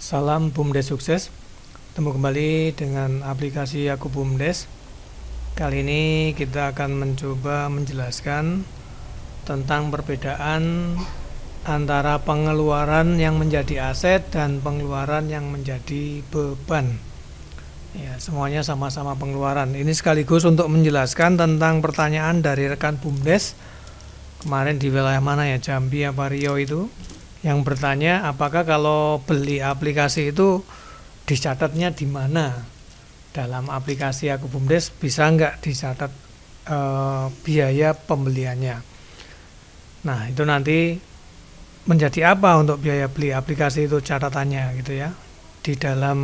Salam BUMDes sukses. Ketemu kembali dengan aplikasi Aku BUMDes. Kali ini kita akan mencoba menjelaskan tentang perbedaan antara pengeluaran yang menjadi aset dan pengeluaran yang menjadi beban. Ya, semuanya sama-sama pengeluaran. Ini sekaligus untuk menjelaskan tentang pertanyaan dari rekan BUMDes kemarin di wilayah mana ya, Jambi apa Riau itu, yang bertanya apakah kalau beli aplikasi itu dicatatnya di mana dalam aplikasi Aku BUMDes, bisa nggak dicatat biaya pembeliannya. Nah, itu nanti menjadi apa untuk biaya beli aplikasi itu catatannya gitu ya, di dalam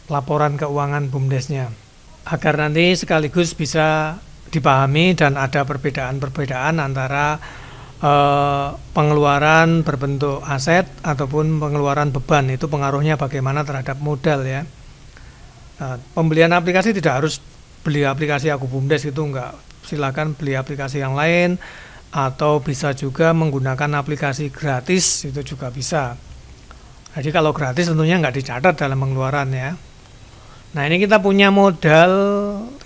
laporan keuangan BUMDesnya, agar nanti sekaligus bisa dipahami dan ada perbedaan-perbedaan antara pengeluaran berbentuk aset ataupun pengeluaran beban, itu pengaruhnya bagaimana terhadap modal ya. Pembelian aplikasi tidak harus beli aplikasi Aku BUMDes, itu enggak, silakan beli aplikasi yang lain atau bisa juga menggunakan aplikasi gratis, itu juga bisa. Jadi kalau gratis tentunya enggak dicatat dalam pengeluaran ya. Nah, ini kita punya modal,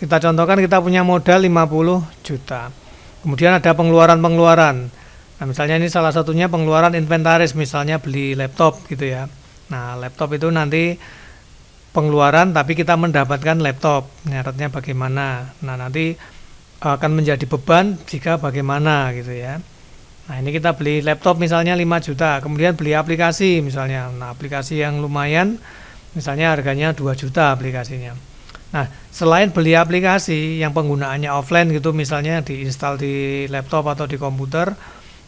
kita contohkan kita punya modal 50 juta. Kemudian ada pengeluaran-pengeluaran. Nah, misalnya ini salah satunya pengeluaran inventaris, misalnya beli laptop gitu ya. Nah, laptop itu nanti pengeluaran tapi kita mendapatkan laptop. Nyaratnya bagaimana? Nah, nanti akan menjadi beban jika bagaimana gitu ya. Nah, ini kita beli laptop misalnya 5 juta, kemudian beli aplikasi misalnya. Nah, aplikasi yang lumayan misalnya harganya 2 juta aplikasinya. Nah, selain beli aplikasi yang penggunaannya offline gitu, misalnya diinstal di laptop atau di komputer.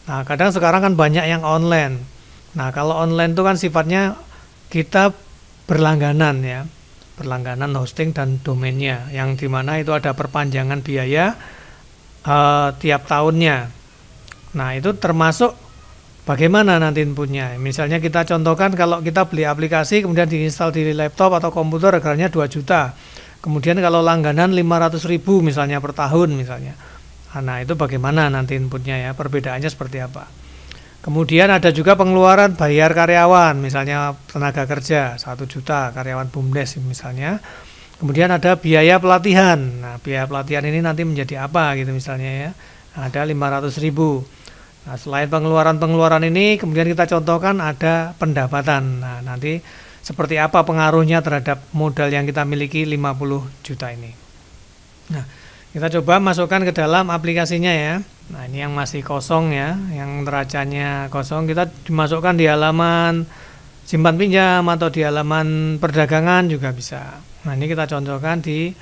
Nah, kadang sekarang kan banyak yang online. Nah, kalau online itu kan sifatnya kita berlangganan ya, berlangganan hosting dan domainnya, yang dimana itu ada perpanjangan biaya tiap tahunnya. Nah, itu termasuk bagaimana nanti inputnya. Misalnya kita contohkan kalau kita beli aplikasi kemudian diinstal di laptop atau komputer harganya 2 juta. Kemudian kalau langganan 500.000 misalnya per tahun misalnya. Nah, itu bagaimana nanti inputnya ya, perbedaannya seperti apa. Kemudian ada juga pengeluaran bayar karyawan, misalnya tenaga kerja 1 juta karyawan BUMDes misalnya. Kemudian ada biaya pelatihan. Nah, biaya pelatihan ini nanti menjadi apa gitu misalnya ya. Ada 500.000. Nah, selain pengeluaran-pengeluaran ini kemudian kita contohkan ada pendapatan. Nah, nanti seperti apa pengaruhnya terhadap modal yang kita miliki 50 juta ini. Nah, kita coba masukkan ke dalam aplikasinya ya. Nah, ini yang masih kosong ya, yang neracanya kosong, kita dimasukkan di halaman simpan pinjam atau di halaman perdagangan juga bisa. Nah, ini kita contohkan di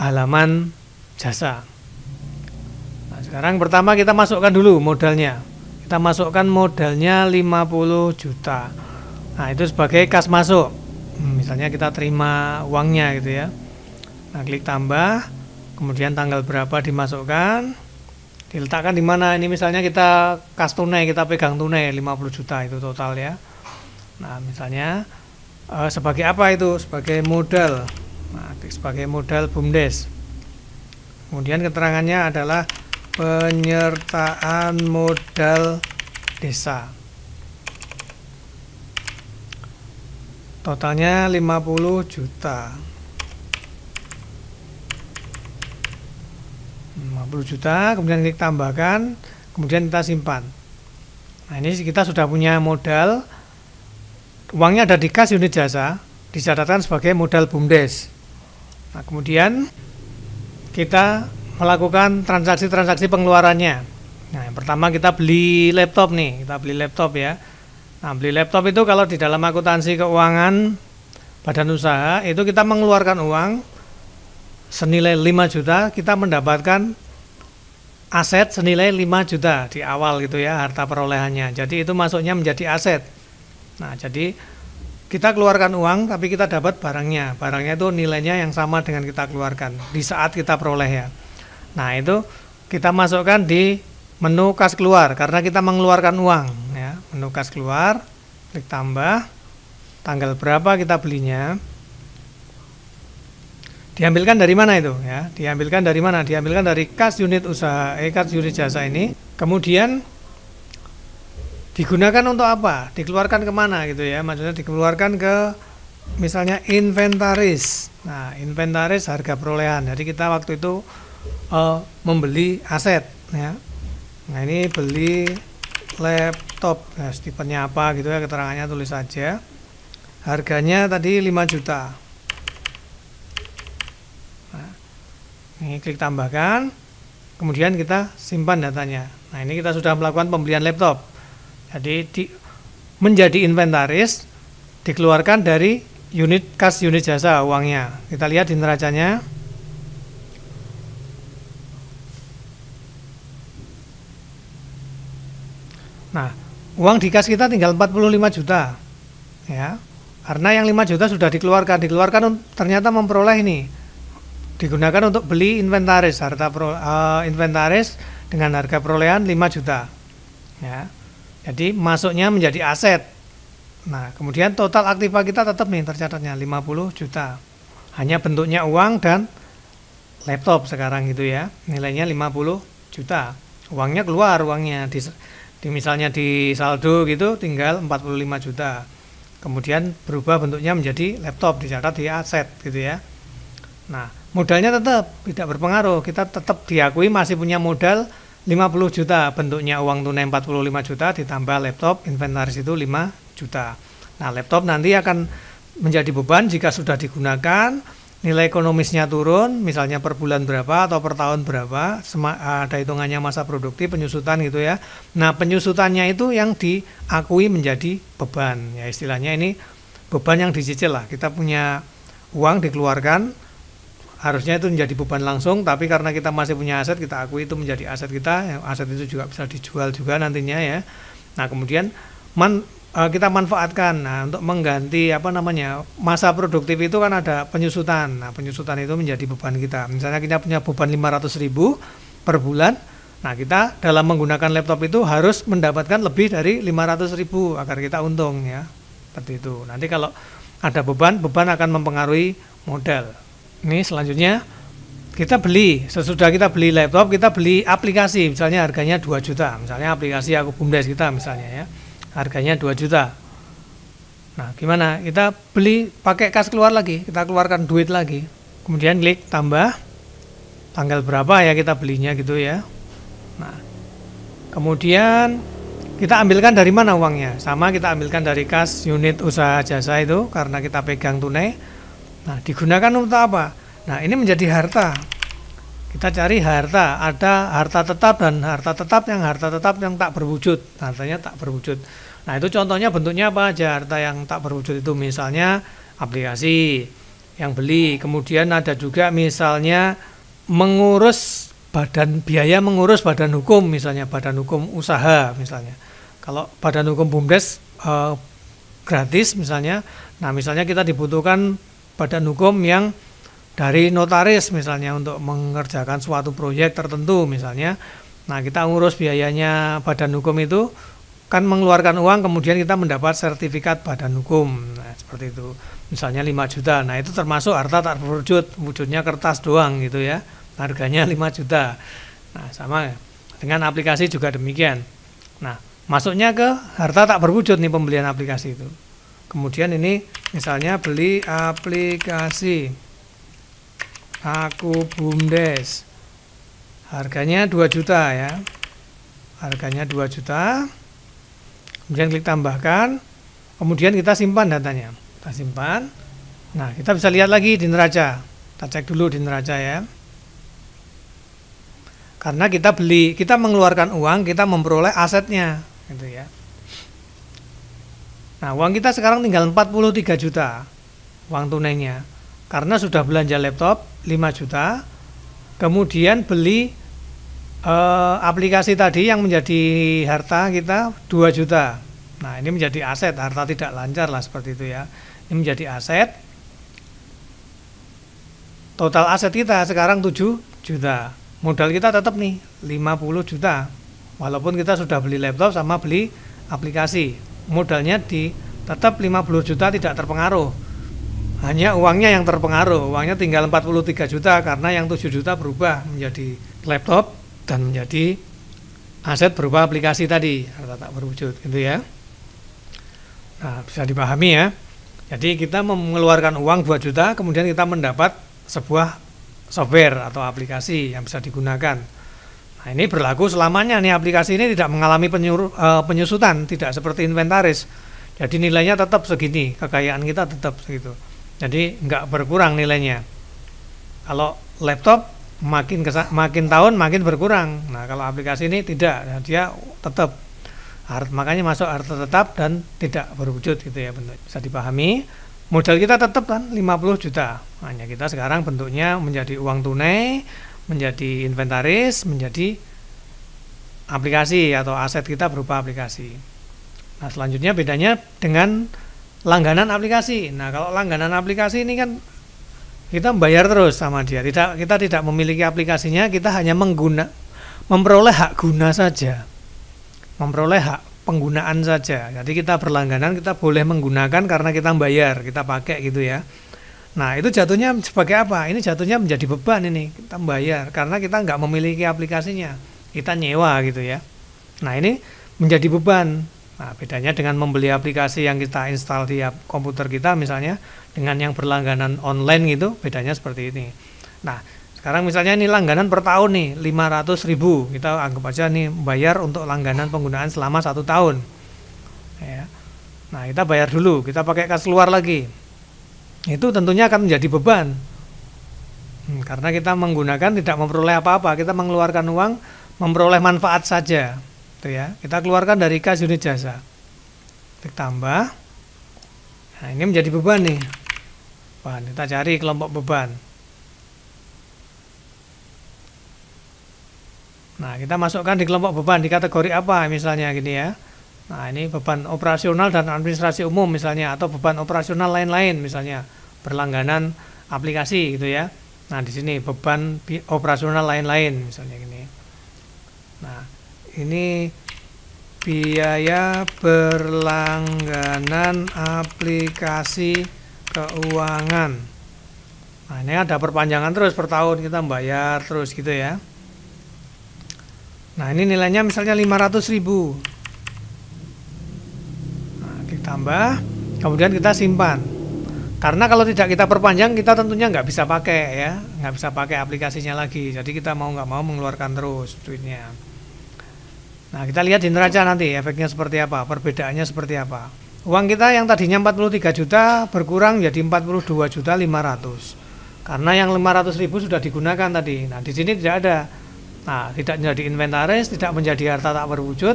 halaman jasa. Nah, sekarang pertama kita masukkan dulu modalnya. Kita masukkan modalnya 50 juta. Nah, itu sebagai kas masuk. Misalnya kita terima uangnya gitu ya. Nah, klik tambah. Kemudian tanggal berapa dimasukkan, diletakkan di mana. Ini misalnya kita kas tunai, kita pegang tunai 50 juta itu total ya. Nah, misalnya sebagai apa itu? Sebagai modal. Nah, sebagai modal BUMDes. Kemudian keterangannya adalah penyertaan modal desa. Totalnya 50 juta. 50 juta, kemudian klik tambahkan, kemudian kita simpan. Nah, ini kita sudah punya modal, uangnya ada di kas unit jasa, dicatatkan sebagai modal BUMDes. Nah, kemudian kita melakukan transaksi-transaksi pengeluarannya. Nah, yang pertama kita beli laptop nih, kita beli laptop ya. Nah, beli laptop itu kalau di dalam akuntansi keuangan badan usaha, itu kita mengeluarkan uang senilai 5 juta, kita mendapatkan aset senilai 5 juta di awal gitu ya, harta perolehannya. Jadi itu masuknya menjadi aset. Nah, jadi kita keluarkan uang tapi kita dapat barangnya. Barangnya itu nilainya yang sama dengan kita keluarkan di saat kita peroleh ya. Nah, itu kita masukkan di menu kas keluar karena kita mengeluarkan uang ya. Menu kas keluar, klik tambah, tanggal berapa kita belinya. Diambilkan dari mana itu ya? Diambilkan dari mana? Diambilkan dari kas unit usaha, kas unit jasa ini. Kemudian digunakan untuk apa? Dikeluarkan kemana gitu ya? Maksudnya dikeluarkan ke misalnya inventaris. Nah, inventaris harga perolehan. Jadi kita waktu itu membeli aset ya. Nah, ini beli laptop. Nah, tipenya apa gitu ya, keterangannya tulis saja. Harganya tadi 5 juta. Nah, ini klik tambahkan. Kemudian kita simpan datanya. Nah, ini kita sudah melakukan pembelian laptop. Jadi menjadi inventaris dikeluarkan dari kas unit jasa uangnya. Kita lihat di neracanya. Nah, uang di kas kita tinggal 45 juta. Ya. Karena yang 5 juta sudah dikeluarkan ternyata memperoleh ini. Digunakan untuk beli inventaris, inventaris dengan harga perolehan 5 juta. Ya. Jadi masuknya menjadi aset. Nah, kemudian total aktiva kita tetap nih tercatatnya 50 juta. Hanya bentuknya uang dan laptop sekarang gitu ya. Nilainya 50 juta. Uangnya keluar, misalnya di saldo gitu tinggal 45 juta. Kemudian berubah bentuknya menjadi laptop, dicatat di aset gitu ya. Nah, modalnya tetap tidak berpengaruh. Kita tetap diakui masih punya modal 50 juta, bentuknya uang tunai 45 juta ditambah laptop, inventaris itu 5 juta. Nah, laptop nanti akan menjadi beban jika sudah digunakan, nilai ekonomisnya turun, misalnya per bulan berapa atau per tahun berapa, ada hitungannya masa produktif, penyusutan gitu ya. Nah, penyusutannya itu yang diakui menjadi beban. Ya, istilahnya ini beban yang dicicil lah. Kita punya uang dikeluarkan, harusnya itu menjadi beban langsung, tapi karena kita masih punya aset, kita akui itu menjadi aset kita. Aset itu juga bisa dijual juga nantinya ya. Nah, kemudian kita manfaatkan untuk mengganti masa produktif itu kan ada penyusutan. Nah, penyusutan itu menjadi beban kita. Misalnya kita punya beban 500.000 per bulan. Nah, kita dalam menggunakan laptop itu harus mendapatkan lebih dari 500.000 agar kita untung ya. Seperti itu. Nanti kalau ada beban akan mempengaruhi modal. Ini selanjutnya kita sesudah kita beli laptop, kita beli aplikasi, misalnya harganya 2 juta, misalnya aplikasi Aku Bumdes kita misalnya ya, harganya 2 juta. Nah, gimana? Kita beli pakai kas keluar lagi, kita keluarkan duit lagi, kemudian klik tambah, tanggal berapa ya kita belinya gitu ya. Nah, kemudian kita ambilkan dari mana uangnya? Sama, kita ambilkan dari kas unit usaha jasa itu karena kita pegang tunai. Nah, digunakan untuk apa? Nah, ini menjadi harta. Kita cari harta, ada harta tetap dan harta tetap yang tak berwujud. Hartanya tak berwujud. Nah, itu contohnya bentuknya apa aja? Harta yang tak berwujud itu misalnya aplikasi yang beli, kemudian ada juga misalnya biaya mengurus badan hukum, misalnya badan hukum usaha misalnya. Kalau badan hukum Bumdes gratis misalnya. Nah, misalnya kita dibutuhkan badan hukum yang dari notaris misalnya untuk mengerjakan suatu proyek tertentu misalnya. Nah, kita ngurus biayanya badan hukum itu kan mengeluarkan uang, kemudian kita mendapat sertifikat badan hukum. Nah, seperti itu. Misalnya 5 juta. Nah, itu termasuk harta tak berwujud, wujudnya kertas doang gitu ya. Harganya 5 juta. Nah, sama dengan aplikasi juga demikian. Nah, masuknya ke harta tak berwujud nih pembelian aplikasi itu. Kemudian ini misalnya beli aplikasi Aku Bumdes, harganya 2 juta ya, harganya 2 juta, kemudian klik tambahkan, kemudian kita simpan datanya, kita simpan. Nah, kita bisa lihat lagi di neraca, kita cek dulu di neraca ya, karena kita mengeluarkan uang, kita memperoleh asetnya gitu ya. Nah, uang kita sekarang tinggal 43 juta uang tunainya, karena sudah belanja laptop 5 juta, kemudian beli aplikasi tadi yang menjadi harta kita 2 juta. Nah, ini menjadi aset, harta tidak lancar lah seperti itu ya. Ini menjadi aset. Total aset kita sekarang 7 juta. Modal kita tetap nih 50 juta. Walaupun kita sudah beli laptop sama beli aplikasi, modalnya tetap 50 juta tidak terpengaruh. Hanya uangnya yang terpengaruh. Uangnya tinggal 43 juta karena yang 7 juta berubah menjadi laptop dan menjadi aset berupa aplikasi tadi, harta tak berwujud, gitu ya. Nah, bisa dipahami ya. Jadi kita mengeluarkan uang 2 juta, kemudian kita mendapat sebuah software atau aplikasi yang bisa digunakan. Nah, ini berlaku selamanya nih, aplikasi ini tidak mengalami penyusutan, tidak seperti inventaris. Jadi nilainya tetap segini, kekayaan kita tetap segitu. Jadi nggak berkurang nilainya. Kalau laptop makin tahun makin berkurang. Nah, kalau aplikasi ini tidak, dia tetap. Makanya masuk harta tetap dan tidak berwujud, gitu ya, bentuk. Bisa dipahami. Modal kita tetap kan 50 juta. Hanya kita sekarang bentuknya menjadi uang tunai, menjadi inventaris, menjadi aplikasi atau aset kita berupa aplikasi. Nah, selanjutnya bedanya dengan langganan aplikasi. Nah, kalau langganan aplikasi ini kan kita bayar terus sama dia. Kita tidak memiliki aplikasinya, kita hanya memperoleh hak guna saja. Memperoleh hak penggunaan saja. Jadi kita berlangganan, kita boleh menggunakan karena kita bayar, kita pakai, gitu ya. Nah, itu jatuhnya sebagai apa? Ini jatuhnya menjadi beban ini. Kita bayar karena kita nggak memiliki aplikasinya. Kita nyewa, gitu ya. Nah, ini menjadi beban. Nah, bedanya dengan membeli aplikasi yang kita install di komputer kita misalnya, dengan yang berlangganan online gitu, bedanya seperti ini. Nah, sekarang misalnya ini langganan per tahun nih 500.000, kita anggap aja nih bayar untuk langganan penggunaan selama 1 tahun ya. Nah, kita bayar dulu, kita pakai kas keluar lagi, itu tentunya akan menjadi beban karena kita menggunakan tidak memperoleh apa-apa, kita mengeluarkan uang memperoleh manfaat saja, gitu ya. Kita keluarkan dari kas unit jasa, klik tambah. Nah, ini menjadi beban nih. Kita cari kelompok beban. Nah, kita masukkan di kelompok beban di kategori apa misalnya gini ya. Nah, ini beban operasional dan administrasi umum misalnya, atau beban operasional lain-lain misalnya, berlangganan aplikasi, gitu ya. Nah, di sini beban operasional lain-lain misalnya gini. Nah, ini biaya berlangganan aplikasi keuangan. Nah, ini ada perpanjangan terus per tahun, kita bayar terus, gitu ya. Nah, ini nilainya misalnya 500.000. Nah, ditambah, kemudian kita simpan. Karena kalau tidak kita perpanjang, kita tentunya nggak bisa pakai ya, nggak bisa pakai aplikasinya lagi. Jadi kita mau nggak mau mengeluarkan terus duitnya. Nah, kita lihat di neraca nanti efeknya seperti apa, perbedaannya seperti apa. Uang kita yang tadinya 43 juta berkurang jadi 42.500.000. Karena yang 500.000 sudah digunakan tadi. Nah, di sini tidak ada. Nah, tidak menjadi inventaris, tidak menjadi harta tak berwujud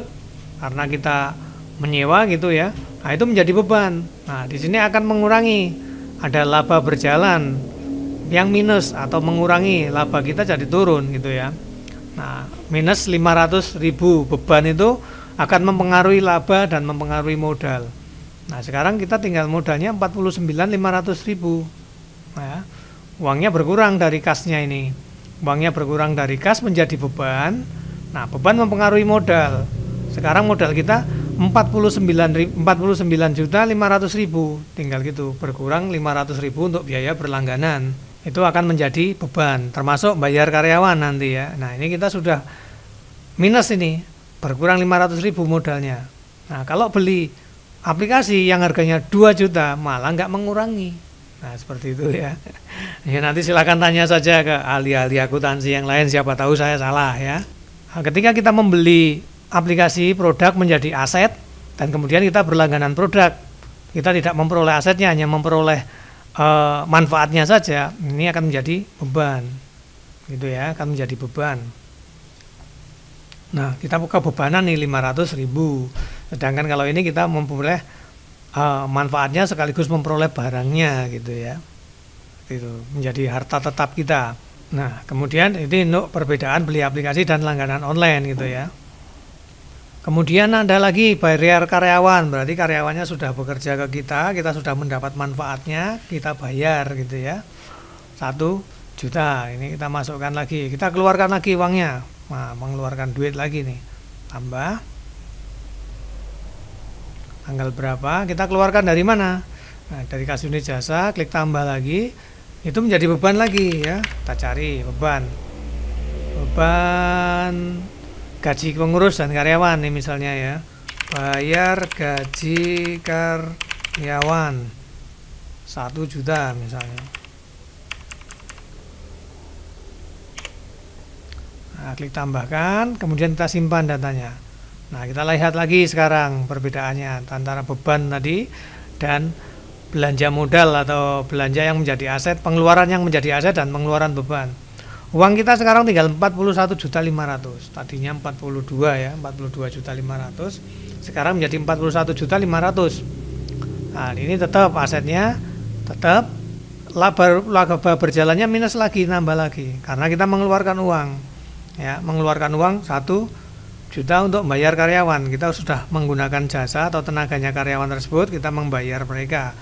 karena kita menyewa, gitu ya. Nah, itu menjadi beban. Nah, di sini akan mengurangi, ada laba berjalan yang minus atau mengurangi, laba kita jadi turun, gitu ya. Nah, minus 500.000 beban itu akan mempengaruhi laba dan mempengaruhi modal. Nah, sekarang kita tinggal modalnya 49.500.000. Nah, uangnya berkurang dari kasnya ini. Uangnya berkurang dari kas menjadi beban. Nah, beban mempengaruhi modal. Sekarang modal kita 49.500.000, tinggal gitu, berkurang 500.000 untuk biaya berlangganan. Itu akan menjadi beban, termasuk bayar karyawan nanti ya. Nah, ini kita sudah minus ini, berkurang 500.000 modalnya. Nah, kalau beli aplikasi yang harganya 2 juta malah nggak mengurangi. Nah, seperti itu ya. Ya, nanti silakan tanya saja ke ahli-ahli akuntansi yang lain, siapa tahu saya salah ya. Nah, ketika kita membeli aplikasi produk menjadi aset dan kemudian kita berlangganan produk, kita tidak memperoleh asetnya, hanya memperoleh manfaatnya saja, ini akan menjadi beban, gitu ya, akan menjadi beban. Nah, kita buka bebanan nih 500.000, sedangkan kalau ini kita memperoleh manfaatnya sekaligus memperoleh barangnya, gitu ya. Itu menjadi harta tetap kita. Nah, kemudian ini untuk perbedaan beli aplikasi dan langganan online, gitu ya. Kemudian ada lagi bayar karyawan, berarti karyawannya sudah bekerja ke kita sudah mendapat manfaatnya, kita bayar, gitu ya. 1 juta, ini kita masukkan lagi, kita keluarkan lagi uangnya. Nah, mengeluarkan duit lagi nih, tambah tanggal berapa, kita keluarkan dari mana? Nah, dari kas unit jasa, klik tambah lagi, itu menjadi beban lagi ya. Kita cari beban gaji pengurus dan karyawan nih misalnya ya. Bayar gaji karyawan 1 juta misalnya. Nah, klik tambahkan, kemudian kita simpan datanya. Nah, kita lihat lagi sekarang perbedaannya antara beban tadi dan belanja modal atau belanja yang menjadi aset, pengeluaran yang menjadi aset dan pengeluaran beban. Uang kita sekarang tinggal 41.500.000. Tadinya 42 ya, 42.500.000. Sekarang menjadi 41.500.000. Nah, ini tetap asetnya tetap laba berjalannya minus lagi, nambah lagi karena kita mengeluarkan uang. Ya, mengeluarkan uang 1 juta untuk membayar karyawan. Kita sudah menggunakan jasa atau tenaganya karyawan tersebut, kita membayar mereka.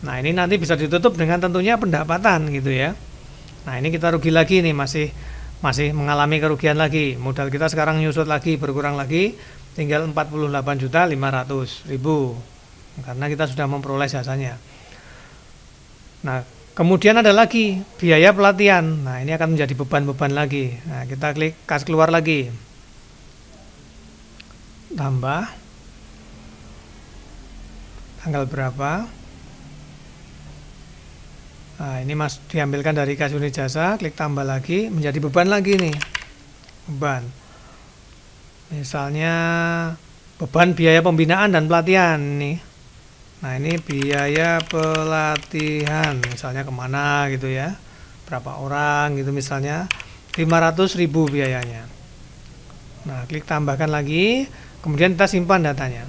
Nah, ini nanti bisa ditutup dengan tentunya pendapatan gitu ya. Nah, ini kita rugi lagi nih, masih mengalami kerugian lagi. Modal kita sekarang nyusut lagi, berkurang lagi, tinggal 48.500.000 karena kita sudah memperoleh jasanya. Nah, kemudian ada lagi biaya pelatihan. Nah, ini akan menjadi beban-beban lagi. Nah, kita klik kas keluar lagi. Tambah. Tanggal berapa? Nah, ini diambilkan dari kas unit jasa, klik tambah lagi, menjadi beban lagi nih. Beban. Misalnya beban biaya pembinaan dan pelatihan nih. Nah, ini biaya pelatihan, misalnya kemana gitu ya, berapa orang gitu misalnya, 500.000 biayanya. Nah, klik tambahkan lagi, kemudian kita simpan datanya.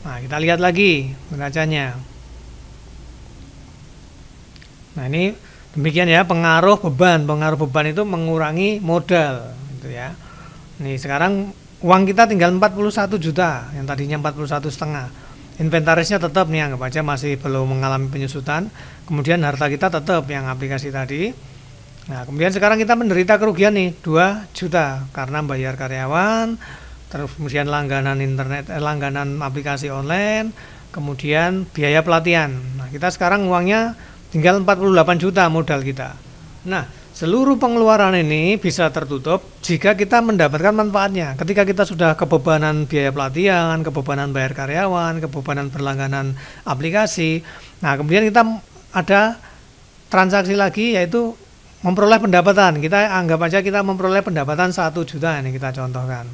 Nah, kita lihat lagi neracanya. Nah, ini demikian ya, pengaruh beban itu mengurangi modal gitu ya. Nih, sekarang uang kita tinggal 41 juta, yang tadinya 41,5. Inventarisnya tetap nih, anggap aja masih belum mengalami penyusutan. Kemudian harta kita tetap yang aplikasi tadi. Nah, kemudian sekarang kita menderita kerugian nih 2 juta karena bayar karyawan, terus kemudian langganan internet, langganan aplikasi online, kemudian biaya pelatihan. Nah, kita sekarang uangnya tinggal 48 juta modal kita. Nah, seluruh pengeluaran ini bisa tertutup jika kita mendapatkan manfaatnya. Ketika kita sudah kebebanan biaya pelatihan, kebebanan bayar karyawan, kebebanan berlangganan aplikasi. Nah, kemudian kita ada transaksi lagi, yaitu memperoleh pendapatan. Kita anggap aja kita memperoleh pendapatan 1 juta, ini kita contohkan.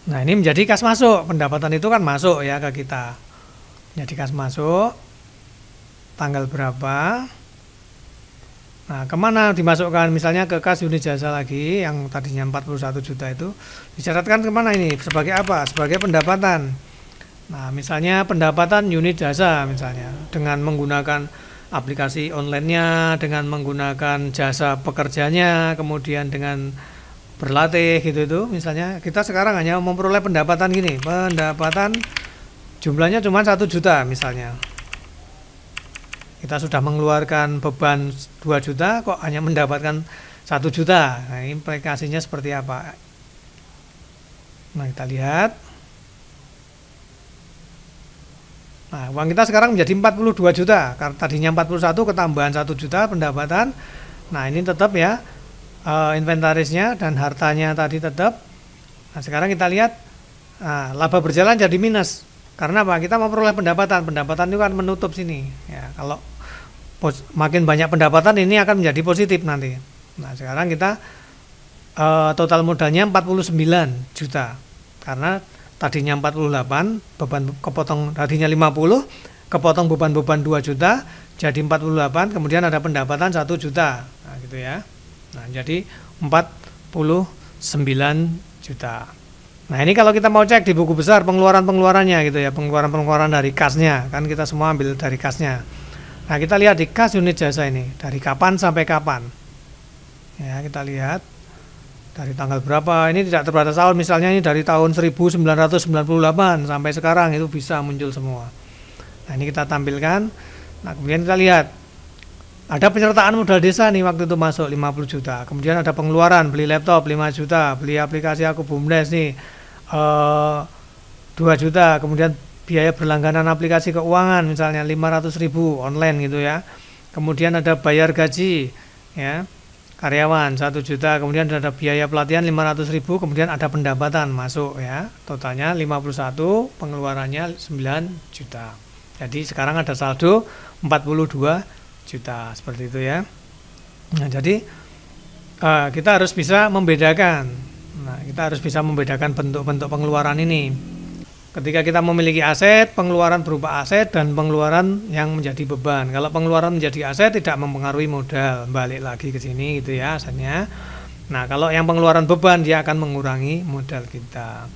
Nah, ini menjadi kas masuk. Pendapatan itu kan masuk ya ke kita. Jadi kas masuk. Tanggal berapa? Nah, kemana dimasukkan? Misalnya ke kas unit jasa lagi, yang tadinya 41 juta itu dicatatkan kemana ini? Sebagai apa? Sebagai pendapatan. Nah, misalnya pendapatan unit jasa misalnya, dengan menggunakan aplikasi online-nya, dengan menggunakan jasa pekerjanya, kemudian dengan berlatih gitu itu. Misalnya kita sekarang hanya memperoleh pendapatan gini, pendapatan jumlahnya cuma 1 juta misalnya. Kita sudah mengeluarkan beban 2 juta, kok hanya mendapatkan 1 juta. Nah, ini implikasinya seperti apa? Nah, kita lihat. Nah, uang kita sekarang menjadi 42 juta. Karena tadinya 41, ketambahan 1 juta pendapatan. Nah, ini tetap ya, inventarisnya dan hartanya tadi tetap. Nah, sekarang kita lihat, laba berjalan jadi minus. Karena apa? Kita memperoleh pendapatan. Pendapatan itu kan menutup sini. Ya, kalau makin banyak pendapatan ini akan menjadi positif nanti. Nah, sekarang kita total modalnya 49 juta. Karena tadinya 48, beban kepotong tadinya 50, kepotong beban-beban 2 juta, jadi 48, kemudian ada pendapatan 1 juta. Nah, gitu ya. Nah, jadi 49 juta. Nah, ini kalau kita mau cek di buku besar pengeluaran-pengeluarannya gitu ya, pengeluaran-pengeluaran dari kasnya, kan kita semua ambil dari kasnya. Nah, kita lihat di kas unit jasa ini, dari kapan sampai kapan. Ya, kita lihat dari tanggal berapa, ini tidak terbatas tahun, misalnya ini dari tahun 1998 sampai sekarang itu bisa muncul semua. Nah, ini kita tampilkan. Nah, kemudian kita lihat ada penyertaan modal desa nih waktu itu masuk 50 juta. Kemudian ada pengeluaran, beli laptop 5 juta, beli aplikasi Aku Bumdes nih 2 juta, kemudian biaya berlangganan aplikasi keuangan misalnya 500.000 online gitu ya. Kemudian ada bayar gaji ya. karyawan 1 juta, kemudian ada biaya pelatihan 500.000, kemudian ada pendapatan masuk ya, totalnya 51, pengeluarannya 9 juta. Jadi sekarang ada saldo 42 juta, seperti itu ya. Nah, jadi kita harus bisa membedakan. Nah, kita harus bisa membedakan bentuk-bentuk pengeluaran ini. Ketika kita memiliki aset, pengeluaran berupa aset dan pengeluaran yang menjadi beban. Kalau pengeluaran menjadi aset tidak mempengaruhi modal, balik lagi ke sini gitu ya asalnya. Nah, kalau yang pengeluaran beban dia akan mengurangi modal kita.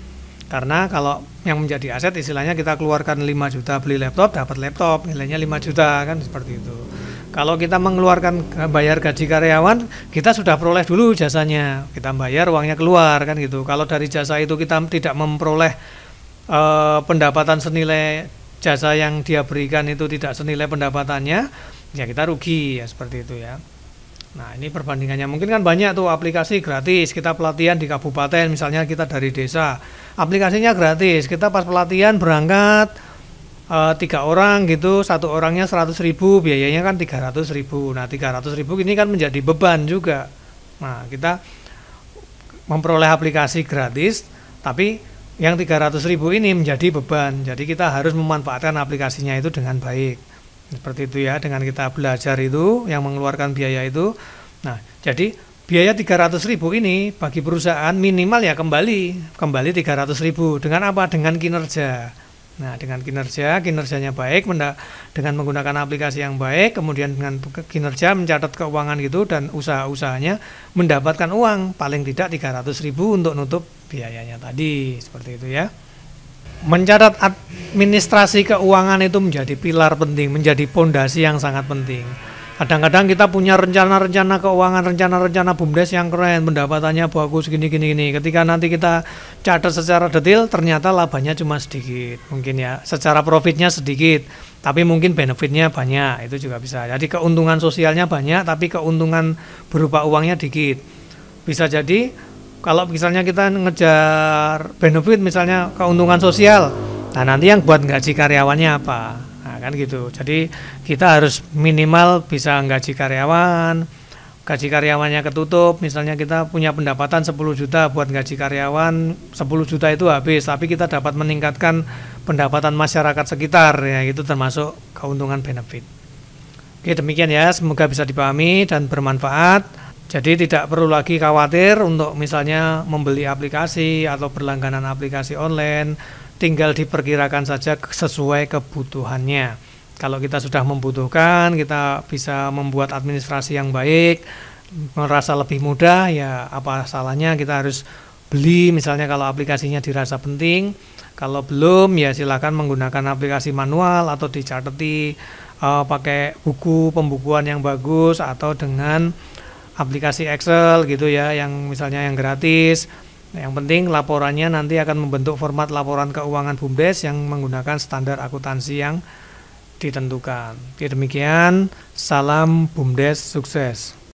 Karena kalau yang menjadi aset istilahnya kita keluarkan 5 juta beli laptop, dapat laptop nilainya 5 juta kan seperti itu. Kalau kita mengeluarkan bayar gaji karyawan, kita sudah peroleh dulu jasanya, kita bayar uangnya keluar kan gitu. Kalau dari jasa itu kita tidak memperoleh pendapatan senilai jasa yang dia berikan itu tidak senilai pendapatannya, ya kita rugi ya seperti itu ya. Nah, ini perbandingannya. Mungkin kan banyak tuh aplikasi gratis, kita pelatihan di kabupaten, misalnya kita dari desa, aplikasinya gratis, kita pas pelatihan berangkat 3 orang gitu, 1 orangnya 100.000, biayanya kan 300.000. Nah, 300.000 ini kan menjadi beban juga. Nah, kita memperoleh aplikasi gratis, tapi yang 300.000 ini menjadi beban. Jadi kita harus memanfaatkan aplikasinya itu dengan baik. Seperti itu ya, dengan kita belajar itu yang mengeluarkan biaya itu. Nah, jadi biaya 300.000 ini bagi perusahaan minimal ya kembali 300.000. Dengan apa? Dengan kinerja. Nah, dengan kinerjanya baik, dengan menggunakan aplikasi yang baik, kemudian dengan kinerja mencatat keuangan gitu dan usaha-usahanya mendapatkan uang paling tidak 300.000 untuk nutup biayanya tadi, seperti itu ya. Mencatat administrasi keuangan itu menjadi pilar penting, menjadi pondasi yang sangat penting. Kadang-kadang kita punya rencana-rencana keuangan, rencana-rencana BUMDes yang keren, pendapatannya bagus, gini. Ketika nanti kita catat secara detail, ternyata labanya cuma sedikit, mungkin ya. Secara profitnya sedikit, tapi mungkin benefitnya banyak, itu juga bisa. Jadi keuntungan sosialnya banyak, tapi keuntungan berupa uangnya dikit. Bisa jadi kalau misalnya kita ngejar benefit, misalnya keuntungan sosial, nah nanti yang buat gaji karyawannya apa? Nah, kan gitu. Jadi kita harus minimal bisa gaji karyawan, gaji karyawannya ketutup, misalnya kita punya pendapatan 10 juta buat gaji karyawan, 10 juta itu habis, tapi kita dapat meningkatkan pendapatan masyarakat sekitar, ya itu termasuk keuntungan benefit. Oke, demikian ya, semoga bisa dipahami dan bermanfaat. Jadi tidak perlu lagi khawatir untuk misalnya membeli aplikasi atau berlangganan aplikasi online, tinggal diperkirakan saja sesuai kebutuhannya. Kalau kita sudah membutuhkan, kita bisa membuat administrasi yang baik, merasa lebih mudah, ya apa salahnya kita harus beli misalnya kalau aplikasinya dirasa penting. Kalau belum, ya silakan menggunakan aplikasi manual atau dicatati pakai buku pembukuan yang bagus atau dengan aplikasi Excel gitu ya, yang misalnya yang gratis. Yang penting laporannya nanti akan membentuk format laporan keuangan BUMDes yang menggunakan standar akuntansi yang ditentukan. Oke, demikian, salam BUMDes sukses.